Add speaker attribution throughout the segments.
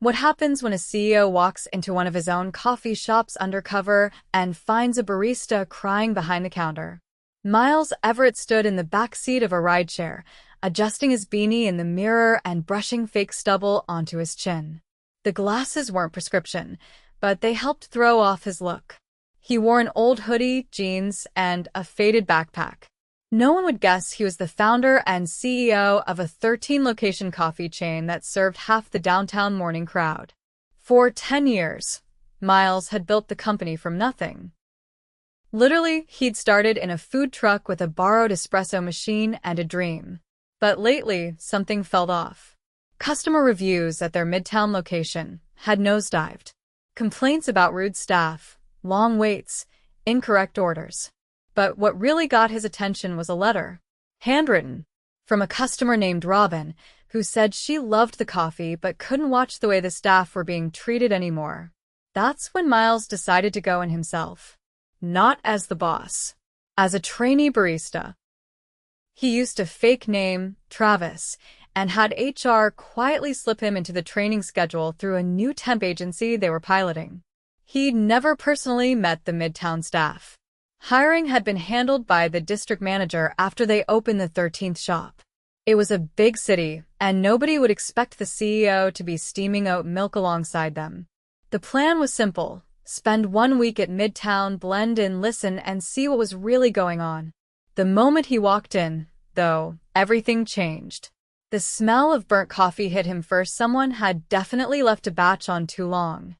Speaker 1: What happens when a CEO walks into one of his own coffee shops undercover and finds a barista crying behind the counter? Miles Everett stood in the back seat of a rideshare, adjusting his beanie in the mirror and brushing fake stubble onto his chin. The glasses weren't prescription, but they helped throw off his look. He wore an old hoodie, jeans, and a faded backpack. No one would guess he was the founder and CEO of a 13-location coffee chain that served half the downtown morning crowd. For 10 years, Miles had built the company from nothing. Literally, he'd started in a food truck with a borrowed espresso machine and a dream. But lately, something fell off. Customer reviews at their Midtown location had nosedived. Complaints about rude staff, long waits, incorrect orders. But what really got his attention was a letter, handwritten, from a customer named Robin, who said she loved the coffee but couldn't watch the way the staff were being treated anymore. That's when Miles decided to go in himself. Not as the boss, as a trainee barista. He used a fake name, Travis, and had HR quietly slip him into the training schedule through a new temp agency they were piloting. He'd never personally met the Midtown staff. Hiring had been handled by the district manager after they opened the 13th shop. It was a big city, and nobody would expect the CEO to be steaming oat milk alongside them. The plan was simple: spend 1 week at Midtown, blend in, listen, and see what was really going on. The moment he walked in, though, everything changed. The smell of burnt coffee hit him first. Someone had definitely left a batch on too long.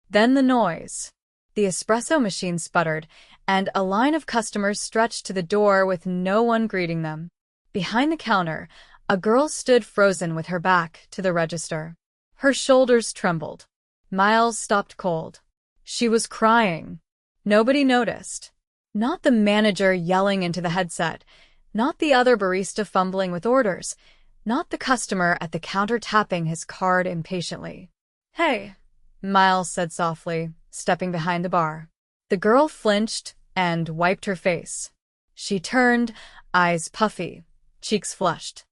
Speaker 1: Then the noise. The espresso machine sputtered, and a line of customers stretched to the door with no one greeting them. Behind the counter, a girl stood frozen with her back to the register. Her shoulders trembled. Miles stopped cold. She was crying. Nobody noticed. Not the manager yelling into the headset, not the other barista fumbling with orders, not the customer at the counter tapping his card impatiently. "Hey," Miles said softly, stepping behind the bar. The girl flinched and wiped her face. She turned, eyes puffy, cheeks flushed.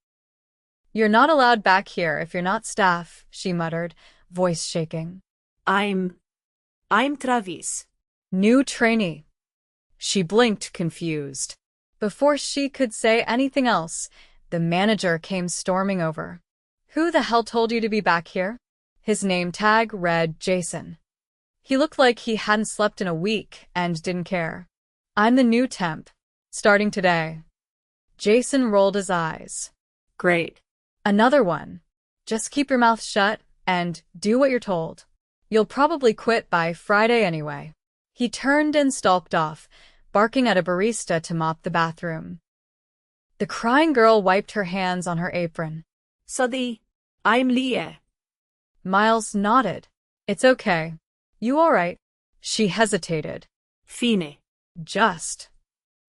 Speaker 1: "You're not allowed back here if you're not staff," she muttered, voice shaking.
Speaker 2: I'm Travis.
Speaker 1: "New trainee." She blinked, confused. Before she could say anything else, the manager came storming over. "Who the hell told you to be back here?" His name tag read Jason. He looked like he hadn't slept in a week and didn't care. "I'm the new temp, starting today." Jason rolled his eyes.
Speaker 2: Great.
Speaker 1: "Another one. Just keep your mouth shut and do what you're told. You'll probably quit by Friday anyway." He turned and stalked off, barking at a barista to mop the bathroom. The crying girl wiped her hands on her apron.
Speaker 2: Sorry, I'm Leah.
Speaker 1: Miles nodded. "It's okay. You all right?" She hesitated.
Speaker 2: Fine.
Speaker 1: "Just.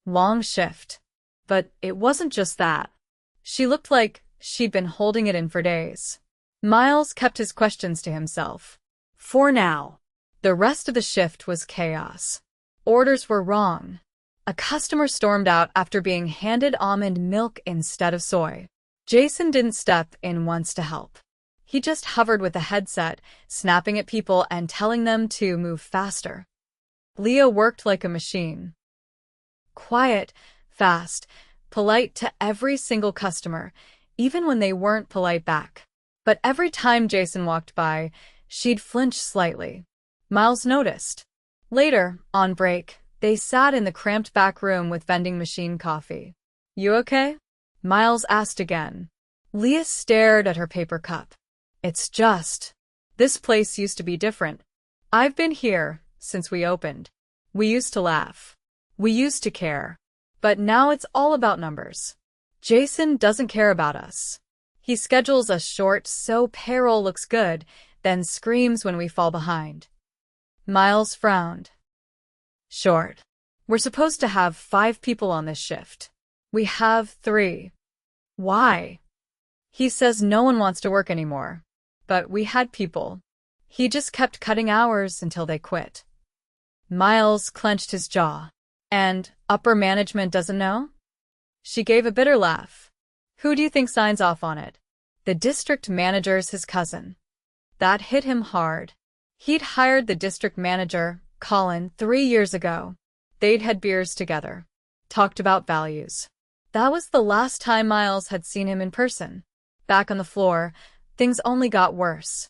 Speaker 1: Long shift." But it wasn't just that. She looked like she'd been holding it in for days. Miles kept his questions to himself. For now. The rest of the shift was chaos. Orders were wrong. A customer stormed out after being handed almond milk instead of soy. Jason didn't step in once to help. He just hovered with a headset, snapping at people and telling them to move faster. Leah worked like a machine. Quiet, fast, polite to every single customer, even when they weren't polite back. But every time Jason walked by, she'd flinch slightly. Miles noticed. Later, on break, they sat in the cramped back room with vending machine coffee. "You okay?" Miles asked again. Leah stared at her paper cup. "It's just, this place used to be different. I've been here since we opened. We used to laugh. We used to care. But now it's all about numbers. Jason doesn't care about us. He schedules us short so payroll looks good, then screams when we fall behind." Miles frowned. "Short. We're supposed to have 5 people on this shift. We have 3. Why?" "He says no one wants to work anymore. But we had people. He just kept cutting hours until they quit." Miles clenched his jaw. "And upper management doesn't know?" She gave a bitter laugh. "Who do you think signs off on it?" "The district manager's his cousin." That hit him hard. He'd hired the district manager, Colin, 3 years ago. They'd had beers together, talked about values. That was the last time Miles had seen him in person. Back on the floor, things only got worse.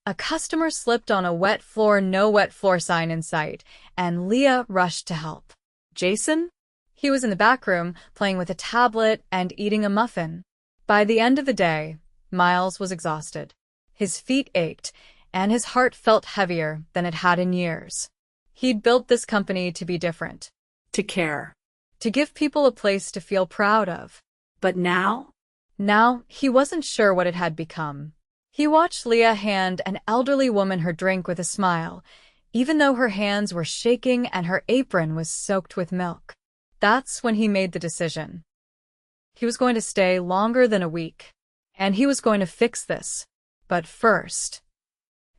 Speaker 1: A customer slipped on a wet floor, no wet floor sign in sight, and Leah rushed to help.
Speaker 2: Jason?
Speaker 1: He was in the back room, playing with a tablet and eating a muffin. By the end of the day, Miles was exhausted. His feet ached, and his heart felt heavier than it had in years. He'd built this company to be different.
Speaker 2: To care.
Speaker 1: To give people a place to feel proud of.
Speaker 2: But now?
Speaker 1: Now, he wasn't sure what it had become. He watched Leah hand an elderly woman her drink with a smile, even though her hands were shaking and her apron was soaked with milk. That's when he made the decision. He was going to stay longer than a week, and he was going to fix this. But first,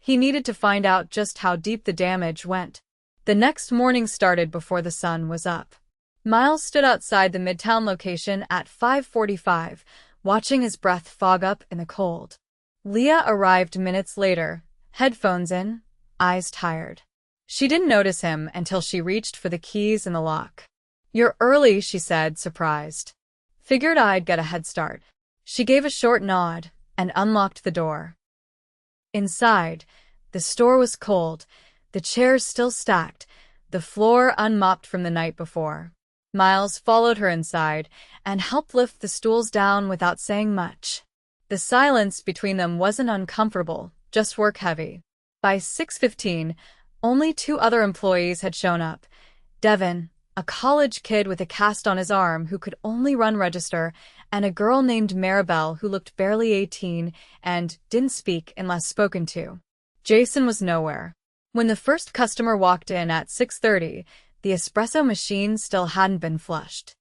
Speaker 1: he needed to find out just how deep the damage went. The next morning started before the sun was up. Miles stood outside the Midtown location at 5:45, watching his breath fog up in the cold. Leah arrived minutes later, headphones in, eyes tired. She didn't notice him until she reached for the keys in the lock. "You're early," she said, surprised. "Figured I'd get a head start." She gave a short nod and unlocked the door. Inside, the store was cold, the chairs still stacked, the floor unmopped from the night before. Miles followed her inside and helped lift the stools down without saying much. The silence between them wasn't uncomfortable, just work-heavy. By 6:15, only 2 other employees had shown up. Devin, a college kid with a cast on his arm who could only run register, and a girl named Maribel who looked barely 18 and didn't speak unless spoken to. Jason was nowhere. When the first customer walked in at 6:30, the espresso machine still hadn't been flushed.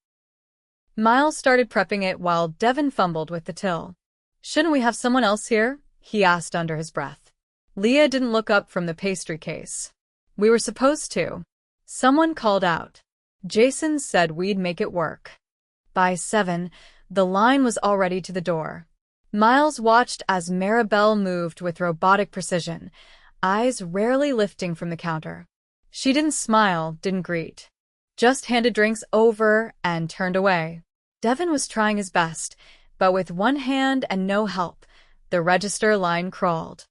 Speaker 1: Miles started prepping it while Devin fumbled with the till. "Shouldn't we have someone else here?" he asked under his breath. Leah didn't look up from the pastry case. "We were supposed to." Someone called out. Jason said we'd make it work. By 7, the line was already to the door. Miles watched as Maribel moved with robotic precision, eyes rarely lifting from the counter. She didn't smile, didn't greet. Just handed drinks over and turned away. Devin was trying his best, but with one hand and no help, the register line crawled.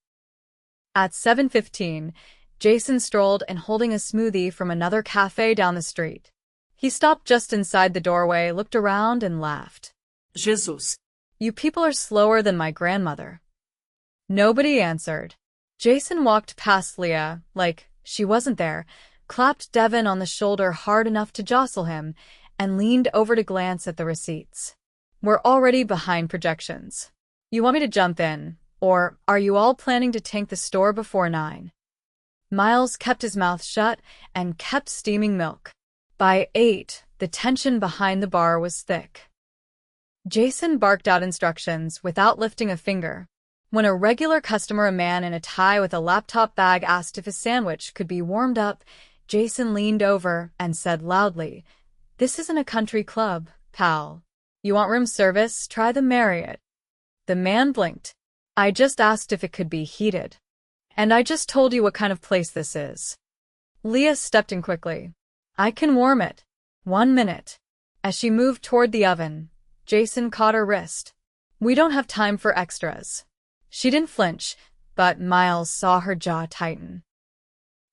Speaker 1: At 7:15, Jason strolled in holding a smoothie from another cafe down the street. He stopped just inside the doorway, looked around, and laughed.
Speaker 2: Jesus.
Speaker 1: "You people are slower than my grandmother." Nobody answered. Jason walked past Leah, like she wasn't there, clapped Devin on the shoulder hard enough to jostle him, and leaned over to glance at the receipts. "We're already behind projections. You want me to jump in, or are you all planning to tank the store before 9? Miles kept his mouth shut and kept steaming milk. By 8, the tension behind the bar was thick. Jason barked out instructions without lifting a finger. When a regular customer, a man in a tie with a laptop bag, asked if his sandwich could be warmed up, Jason leaned over and said loudly, "This isn't a country club, pal. You want room service? Try the Marriott." The man blinked. "I just asked if it could be heated. And I just told you what kind of place this is." Leah stepped in quickly. "I can warm it. 1 minute." As she moved toward the oven, Jason caught her wrist. "We don't have time for extras." She didn't flinch, but Miles saw her jaw tighten.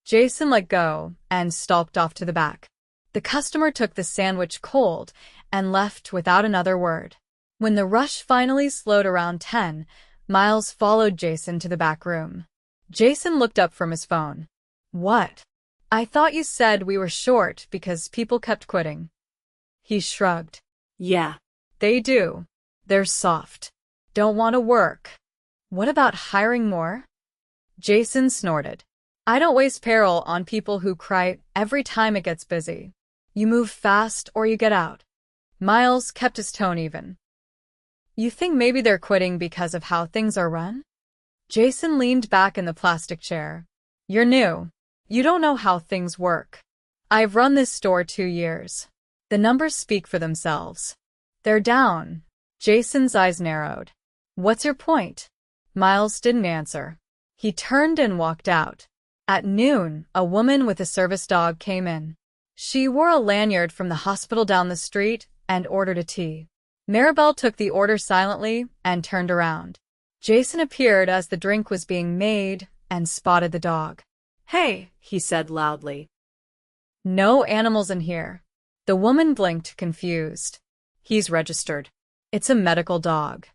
Speaker 1: Jason let go and stalked off to the back. The customer took the sandwich cold and left without another word. When the rush finally slowed around 10, Miles followed Jason to the back room. Jason looked up from his phone. "What? I thought you said we were short because people kept quitting." He shrugged.
Speaker 2: "Yeah.
Speaker 1: They do. They're soft. Don't want to work. What about hiring more?" Jason snorted. "I don't waste payroll on people who cry every time it gets busy. You move fast or you get out." Miles kept his tone even. "You think maybe they're quitting because of how things are run?" Jason leaned back in the plastic chair. "You're new. You don't know how things work. I've run this store 2 years. The numbers speak for themselves. They're down." Jason's eyes narrowed. "What's your point?" Miles didn't answer. He turned and walked out. At noon, a woman with a service dog came in. She wore a lanyard from the hospital down the street and ordered a tea. Maribel took the order silently and turned around. Jason appeared as the drink was being made and spotted the dog.
Speaker 2: Hey, he said loudly.
Speaker 1: No animals in here. The woman blinked, confused. He's registered. It's a medical dog.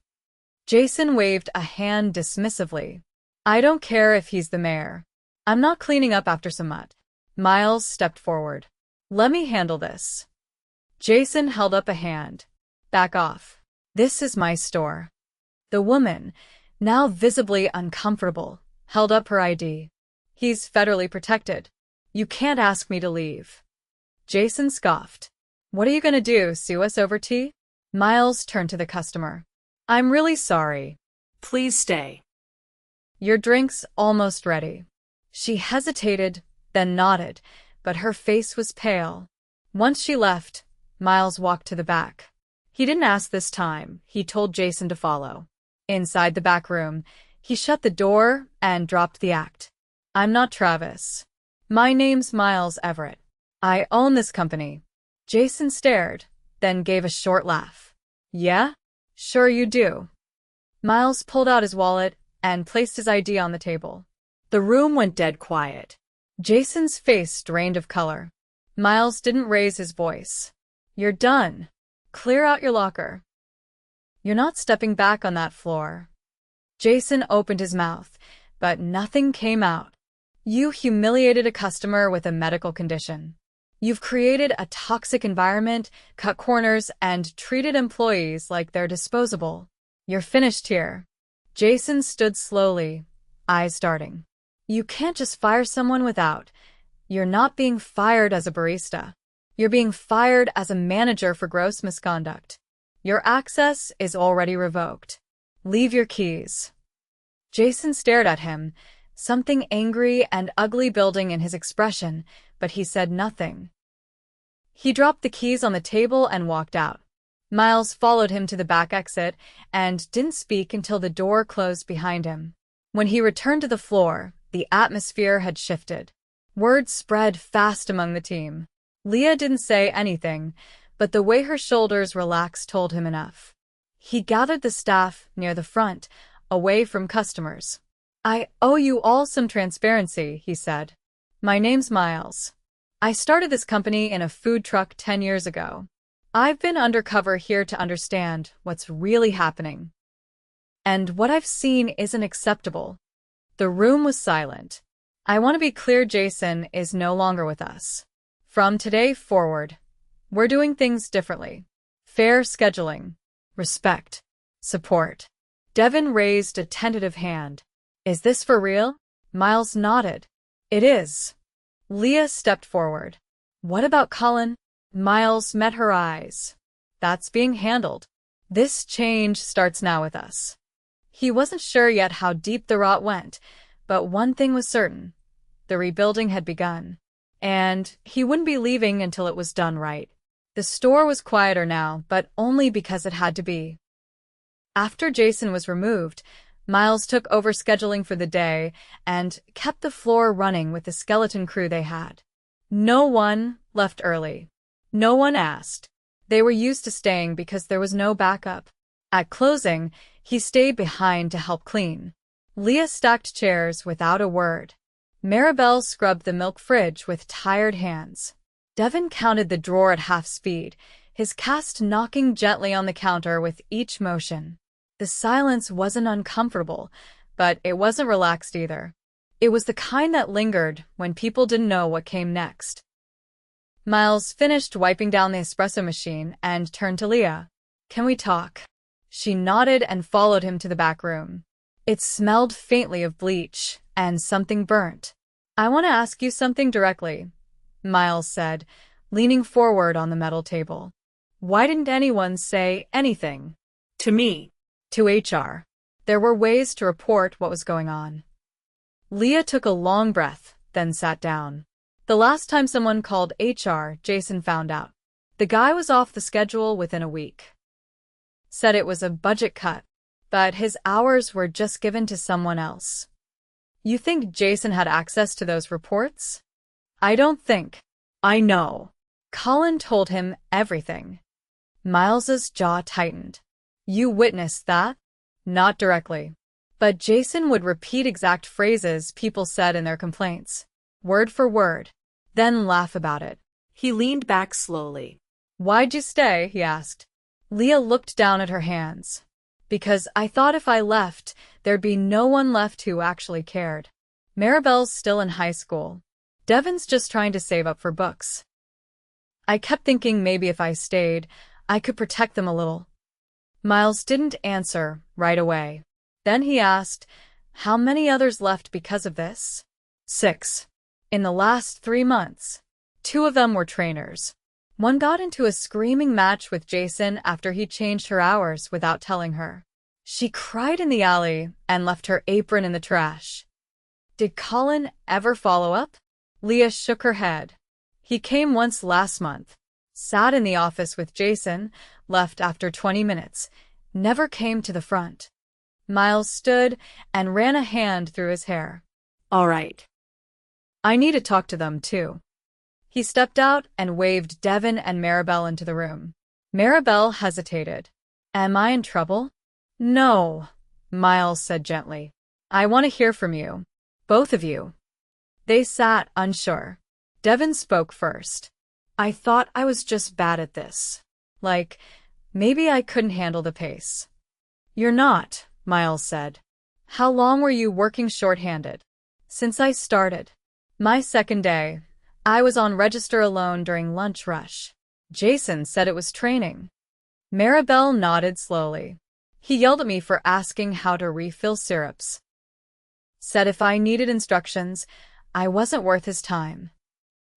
Speaker 1: Jason waved a hand dismissively. I don't care if he's the mayor. I'm not cleaning up after some mud. Miles stepped forward. Let me handle this. Jason held up a hand. Back off. This is my store. The woman, now visibly uncomfortable, held up her ID. He's federally protected. You can't ask me to leave. Jason scoffed. What are you gonna do, sue us over tea? Miles turned to the customer. I'm really sorry.
Speaker 2: Please stay.
Speaker 1: Your drink's almost ready. She hesitated, then nodded, but her face was pale. Once she left, Miles walked to the back. He didn't ask this time. He told Jason to follow. Inside the back room, he shut the door and dropped the act. I'm not Travis. My name's Miles Everett. I own this company. Jason stared, then gave a short laugh. Yeah? Sure you do. Miles pulled out his wallet and placed his ID on the table. The room went dead quiet. Jason's face drained of color. Miles didn't raise his voice. You're done. Clear out your locker. You're not stepping back on that floor. Jason opened his mouth, but nothing came out. You humiliated a customer with a medical condition. You've created a toxic environment, cut corners, and treated employees like they're disposable. You're finished here. Jason stood slowly, eyes darting. You can't just fire someone without. You're not being fired as a barista. You're being fired as a manager for gross misconduct. Your access is already revoked. Leave your keys. Jason stared at him, something angry and ugly building in his expression, but he said nothing. He dropped the keys on the table and walked out. Miles followed him to the back exit and didn't speak until the door closed behind him. When he returned to the floor, the atmosphere had shifted. Word spread fast among the team. Leah didn't say anything, but the way her shoulders relaxed told him enough. He gathered the staff near the front, away from customers. I owe you all some transparency, he said. My name's Miles. I started this company in a food truck 10 years ago. I've been undercover here to understand what's really happening. And what I've seen isn't acceptable. The room was silent. I want to be clear, Jason is no longer with us. From today forward, we're doing things differently. Fair scheduling. Respect. Support. Devin raised a tentative hand. Is this for real? Miles nodded. It is. Leah stepped forward. What about Colin? Miles met her eyes. That's being handled. This change starts now with us. He wasn't sure yet how deep the rot went, but one thing was certain. The rebuilding had begun. And he wouldn't be leaving until it was done right. The store was quieter now, but only because it had to be. After Jason was removed, Miles took over scheduling for the day and kept the floor running with the skeleton crew they had. No one left early. No one asked. They were used to staying because there was no backup. At closing, he stayed behind to help clean. Leah stacked chairs without a word. Maribel scrubbed the milk fridge with tired hands. Devin counted the drawer at half speed, his cast knocking gently on the counter with each motion. The silence wasn't uncomfortable, but it wasn't relaxed either. It was the kind that lingered when people didn't know what came next. Miles finished wiping down the espresso machine and turned to Leah. Can we talk? She nodded and followed him to the back room. It smelled faintly of bleach and something burnt. I want to ask you something directly, Miles said, leaning forward on the metal table. Why didn't anyone say anything?
Speaker 2: To me.
Speaker 1: To HR. There were ways to report what was going on. Leah took a long breath, then sat down. The last time someone called HR, Jason found out. The guy was off the schedule within a week. Said it was a budget cut. but his hours were just given to someone else. You think Jason had access to those reports? I don't think.
Speaker 2: I know.
Speaker 1: Colin told him everything. Miles's jaw tightened. You witnessed that? Not directly. But Jason would repeat exact phrases people said in their complaints, word for word, then laugh about it.
Speaker 2: He leaned back slowly.
Speaker 1: Why'd you stay? He asked. Leah looked down at her hands. Because I thought if I left, there'd be no one left who actually cared. Maribel's still in high school. Devon's just trying to save up for books. I kept thinking maybe if I stayed, I could protect them a little. Miles didn't answer right away. Then he asked, how many others left because of this? 6. In the last 3 months. 2 of them were trainers. One got into a screaming match with Jason after he changed her hours without telling her. She cried in the alley and left her apron in the trash. Did Colin ever follow up? Leah shook her head. He came once last month, sat in the office with Jason, left after 20 minutes, never came to the front. Miles stood and ran a hand through his hair.
Speaker 2: All right.
Speaker 1: I need to talk to them, too. He stepped out and waved Devon and Maribel into the room. Maribel hesitated. Am I in trouble? No, Miles said gently. I want to hear from you. Both of you. They sat unsure. Devon spoke first. I thought I was just bad at this. Like, maybe I couldn't handle the pace. You're not, Miles said. How long were you working shorthanded? Since I started. My second day. I was on register alone during lunch rush. Jason said it was training. Maribel nodded slowly. He yelled at me for asking how to refill syrups. Said if I needed instructions, I wasn't worth his time.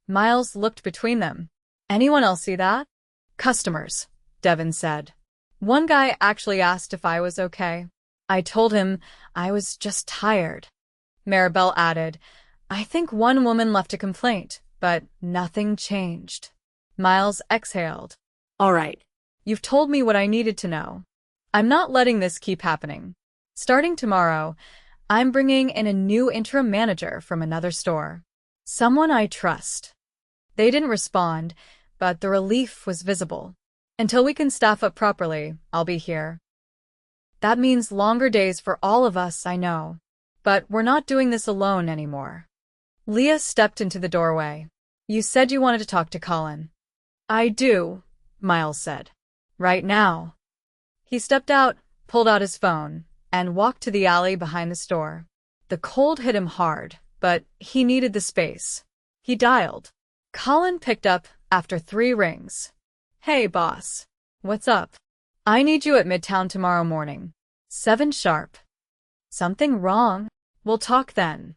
Speaker 1: Miles looked between them. Anyone else see that? Customers, Devon said. One guy actually asked if I was okay. I told him I was just tired. Maribel added, I think one woman left a complaint, but nothing changed. Miles exhaled.
Speaker 2: All right.
Speaker 1: You've told me what I needed to know. I'm not letting this keep happening. Starting tomorrow, I'm bringing in a new interim manager from another store. Someone I trust. They didn't respond, but the relief was visible. Until we can staff up properly, I'll be here. That means longer days for all of us, I know. But we're not doing this alone anymore. Leah stepped into the doorway. You said you wanted to talk to Colin. I do, Miles said. Right now. He stepped out, pulled out his phone, and walked to the alley behind the store. The cold hit him hard, but he needed the space. He dialed. Colin picked up after 3 rings. Hey, boss. What's up? I need you at Midtown tomorrow morning. 7 sharp. Something wrong? We'll talk then.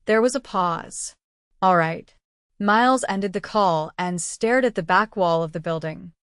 Speaker 1: There was a pause. All right. Miles ended the call and stared at the back wall of the building.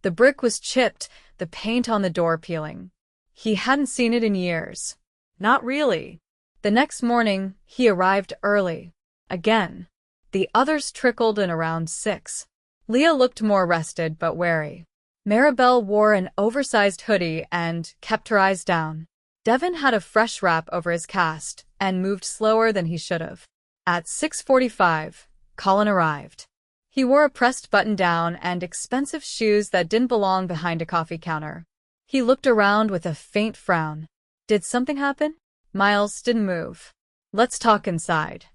Speaker 1: The brick was chipped, the paint on the door peeling. He hadn't seen it in years. Not really. The next morning, he arrived early. Again. The others trickled in around 6. Leah looked more rested but wary. Maribel wore an oversized hoodie and kept her eyes down. Devon had a fresh wrap over his cast and moved slower than he should have. At 6:45, Colin arrived. He wore a pressed button-down and expensive shoes that didn't belong behind a coffee counter. He looked around with a faint frown. Did something happen? Miles didn't move. Let's talk inside.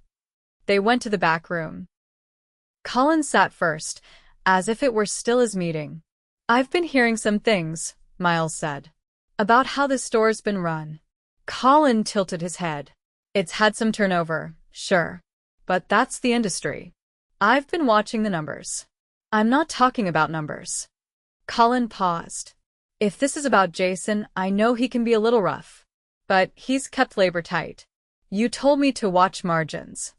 Speaker 1: They went to the back room. Colin sat first, as if it were still his meeting. I've been hearing some things, Miles said, about how the store's been run. Colin tilted his head. It's had some turnover, sure. But that's the industry. I've been watching the numbers. I'm not talking about numbers. Colin paused. If this is about Jason, I know he can be a little rough. But he's kept labor tight. You told me to watch margins.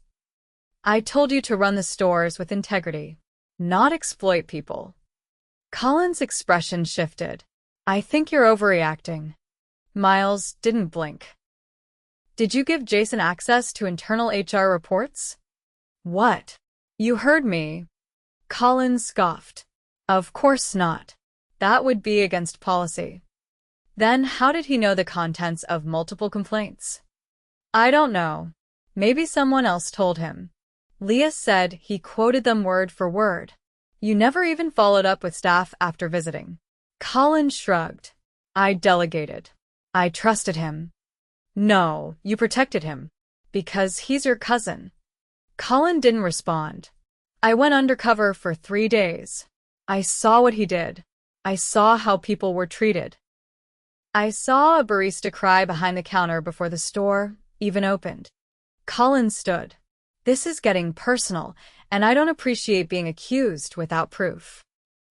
Speaker 1: I told you to run the stores with integrity, not exploit people. Colin's expression shifted. I think you're overreacting. Miles didn't blink. Did you give Jason access to internal HR reports? What? You heard me. Colin scoffed. Of course not. That would be against policy. Then how did he know the contents of multiple complaints? I don't know. Maybe someone else told him. Leah said he quoted them word for word. You never even followed up with staff after visiting. Colin shrugged. I delegated. I trusted him. No, you protected him. Because he's your cousin. Colin didn't respond. I went undercover for 3 days. I saw what he did. I saw how people were treated. I saw a barista cry behind the counter before the store even opened. Colin stood. This is getting personal, and I don't appreciate being accused without proof.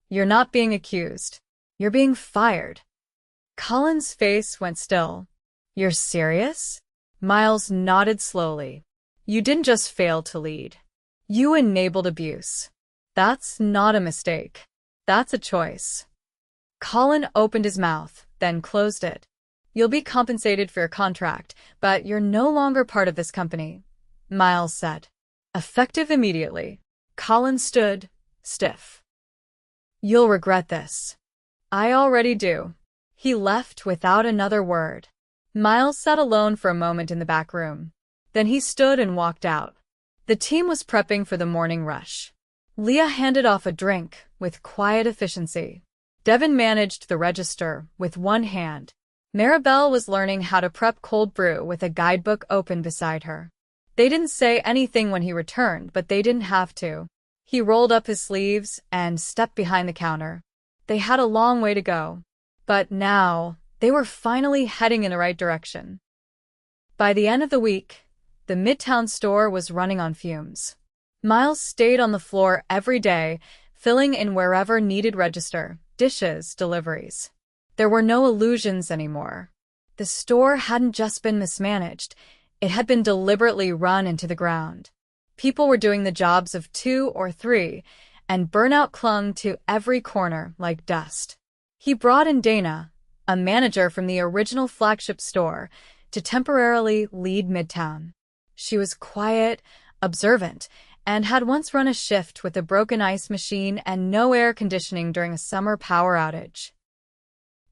Speaker 1: You're not being accused. You're being fired. Colin's face went still. You're serious? Miles nodded slowly. You didn't just fail to lead. You enabled abuse. That's not a mistake. That's a choice. Colin opened his mouth, then closed it. You'll be compensated for your contract, but you're no longer part of this company, Miles said. Effective immediately. Colin stood, stiff. You'll regret this. I already do. He left without another word. Miles sat alone for a moment in the back room. Then he stood and walked out. The team was prepping for the morning rush. Leah handed off a drink with quiet efficiency. Devin managed the register with one hand. Maribel was learning how to prep cold brew with a guidebook open beside her. They didn't say anything when he returned, but they didn't have to. He rolled up his sleeves and stepped behind the counter. They had a long way to go. But now, they were finally heading in the right direction. By the end of the week, the Midtown store was running on fumes. Miles stayed on the floor every day, filling in wherever needed register, dishes, deliveries. There were no illusions anymore. The store hadn't just been mismanaged, it had been deliberately run into the ground. People were doing the jobs of 2 or 3, and burnout clung to every corner like dust. He brought in Dana, a manager from the original flagship store, to temporarily lead Midtown. She was quiet, observant, and had once run a shift with a broken ice machine and no air conditioning during a summer power outage.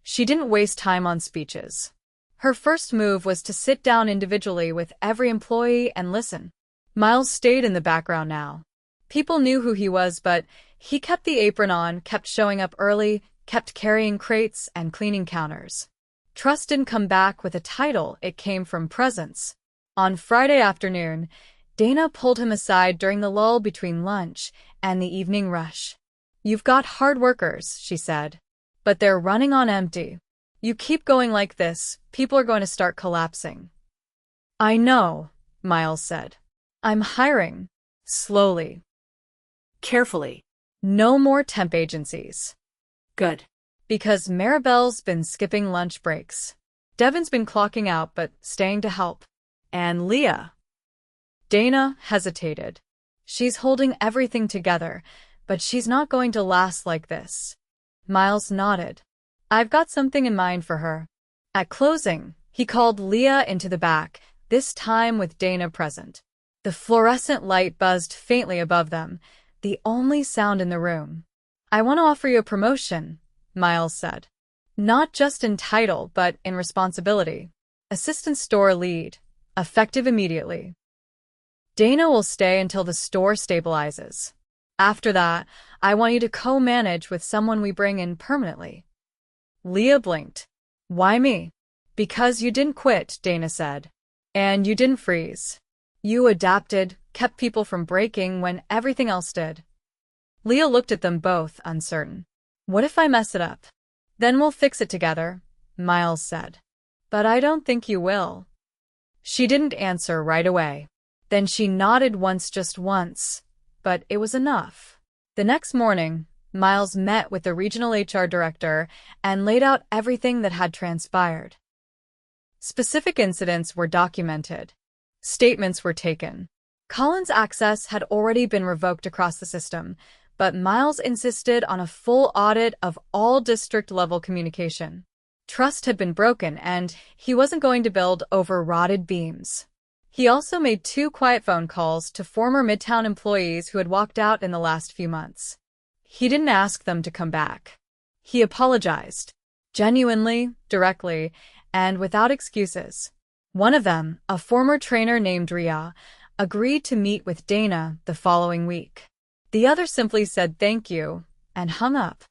Speaker 1: She didn't waste time on speeches. Her first move was to sit down individually with every employee and listen. Miles stayed in the background now. People knew who he was, but he kept the apron on, kept showing up early, kept carrying crates and cleaning counters. Trust didn't come back with a title, it came from presence. On Friday afternoon, Dana pulled him aside during the lull between lunch and the evening rush. You've got hard workers, she said, but they're running on empty. You keep going like this, people are going to start collapsing. I know, Miles said. I'm hiring. Slowly.
Speaker 2: Carefully.
Speaker 1: No more temp agencies.
Speaker 2: Good.
Speaker 1: Because Maribel's been skipping lunch breaks. Devin's been clocking out but staying to help. And Leah. Dana hesitated. She's holding everything together, but she's not going to last like this. Miles nodded. I've got something in mind for her. At closing, he called Leah into the back, this time with Dana present. The fluorescent light buzzed faintly above them, the only sound in the room. I want to offer you a promotion, Miles said. Not just in title, but in responsibility. Assistant store lead, effective immediately. Dana will stay until the store stabilizes. After that, I want you to co-manage with someone we bring in permanently. Leah blinked. Why me? Because you didn't quit, Dana said. And you didn't freeze. You adapted, kept people from breaking when everything else did. Leah looked at them both, uncertain. What if I mess it up? Then we'll fix it together, Miles said. But I don't think you will. She didn't answer right away. Then she nodded once, just once, but it was enough. The next morning, Miles met with the regional HR director and laid out everything that had transpired. Specific incidents were documented. Statements were taken. Colin's access had already been revoked across the system, but Miles insisted on a full audit of all district-level communication. Trust had been broken, and he wasn't going to build over rotted beams. He also made 2 quiet phone calls to former Midtown employees who had walked out in the last few months. He didn't ask them to come back. He apologized. Genuinely, directly, and without excuses. One of them, a former trainer named Ria, agreed to meet with Dana the following week. The other simply said thank you and hung up.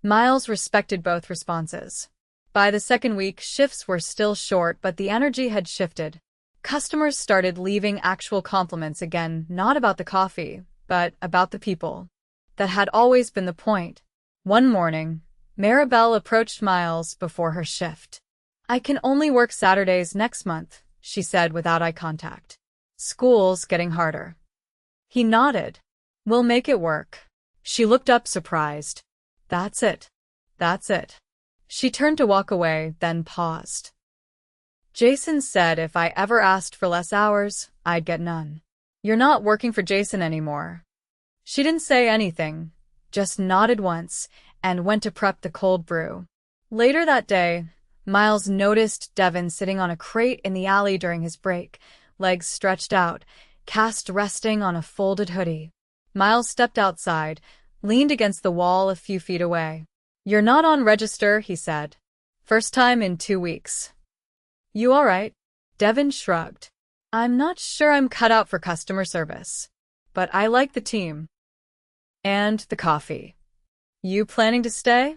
Speaker 1: Miles respected both responses. By the second week, shifts were still short, but the energy had shifted. Customers started leaving actual compliments again, not about the coffee, but about the people. That had always been the point. One morning, Maribel approached Miles before her shift. "I can only work Saturdays next month," she said without eye contact. "School's getting harder." He nodded. "We'll make it work." She looked up surprised. That's it. That's it." She turned to walk away, then paused. "Jason said if I ever asked for less hours, I'd get none." "You're not working for Jason anymore." She didn't say anything, just nodded once, and went to prep the cold brew. Later that day, Miles noticed Devin sitting on a crate in the alley during his break, legs stretched out, cast resting on a folded hoodie. Miles stepped outside, leaned against the wall a few feet away. "You're not on register," he said. "First time in 2 weeks. You all right?" Devin shrugged. "I'm not sure I'm cut out for customer service. But I like the team. And the coffee." "You planning to stay?"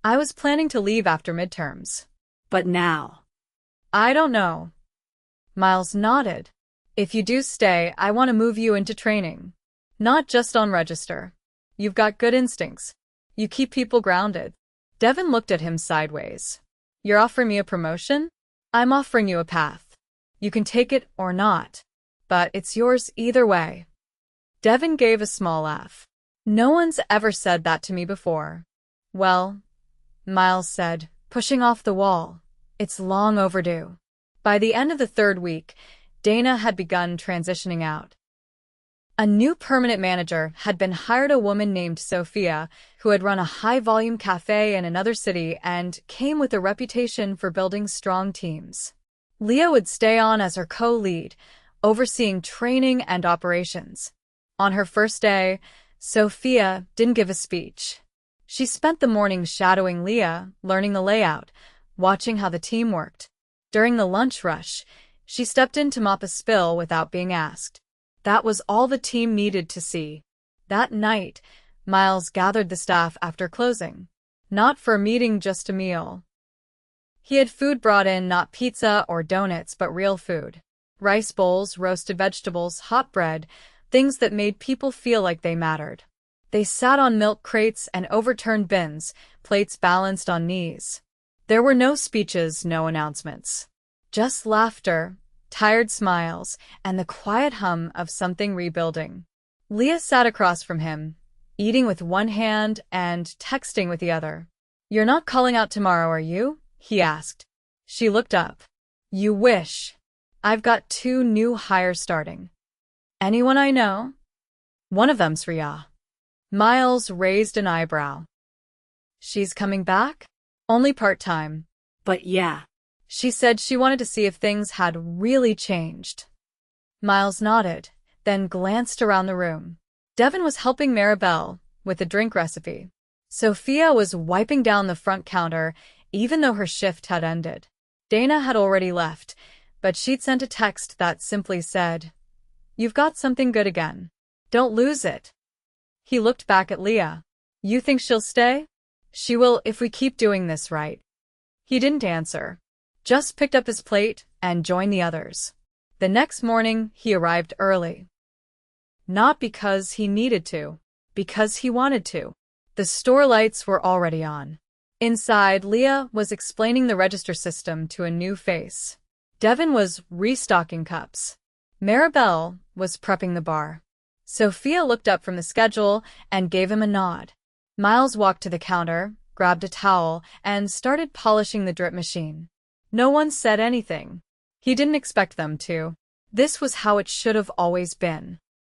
Speaker 1: "I was planning to leave after midterms."
Speaker 2: But now.
Speaker 1: "I don't know." Miles nodded. "If you do stay, I want to move you into training. Not just on register. You've got good instincts. You keep people grounded." Devin looked at him sideways. "You're offering me a promotion? I'm offering you a path. You can take it or not. But it's yours either way." Devin gave a small laugh. "No one's ever said that to me before." "Well," Miles said, pushing off the wall, "it's long overdue." By the end of the third week, Dana had begun transitioning out. A new permanent manager had been hired, a woman named Sophia, who had run a high-volume cafe in another city and came with a reputation for building strong teams. Leah would stay on as her co-lead, overseeing training and operations. On her first day, Sophia didn't give a speech. She spent the morning shadowing Leah, learning the layout, watching how the team worked. During the lunch rush, she stepped in to mop a spill without being asked. That was all the team needed to see. That night, Miles gathered the staff after closing. Not for a meeting, just a meal. He had food brought in, not pizza or donuts, but real food. Rice bowls, roasted vegetables, hot bread, things that made people feel like they mattered. They sat on milk crates and overturned bins, plates balanced on knees. There were no speeches, no announcements. Just laughter, tired smiles, and the quiet hum of something rebuilding. Leah sat across from him, eating with one hand and texting with the other. "You're not calling out tomorrow, are you?" he asked. She looked up. "You wish. I've got 2 new hires starting." "Anyone I know?" "One of them's Ria." Miles raised an eyebrow. "She's coming back?" "Only part-time."
Speaker 2: But yeah.
Speaker 1: She said she wanted to see if things had really changed. Miles nodded, then glanced around the room. Devin was helping Maribel with the drink recipe. Sophia was wiping down the front counter, even though her shift had ended. Dana had already left, but she'd sent a text that simply said, "You've got something good again. Don't lose it." He looked back at Leah. "You think she'll stay?" "She will if we keep doing this right." He didn't answer, just picked up his plate and joined the others. The next morning, he arrived early. Not because he needed to, because he wanted to. The store lights were already on. Inside, Leah was explaining the register system to a new face. Devin was restocking cups. Maribel was prepping the bar. Sophia looked up from the schedule and gave him a nod. Miles walked to the counter, grabbed a towel, and started polishing the drip machine. No one said anything. He didn't expect them to. This was how it should have always been.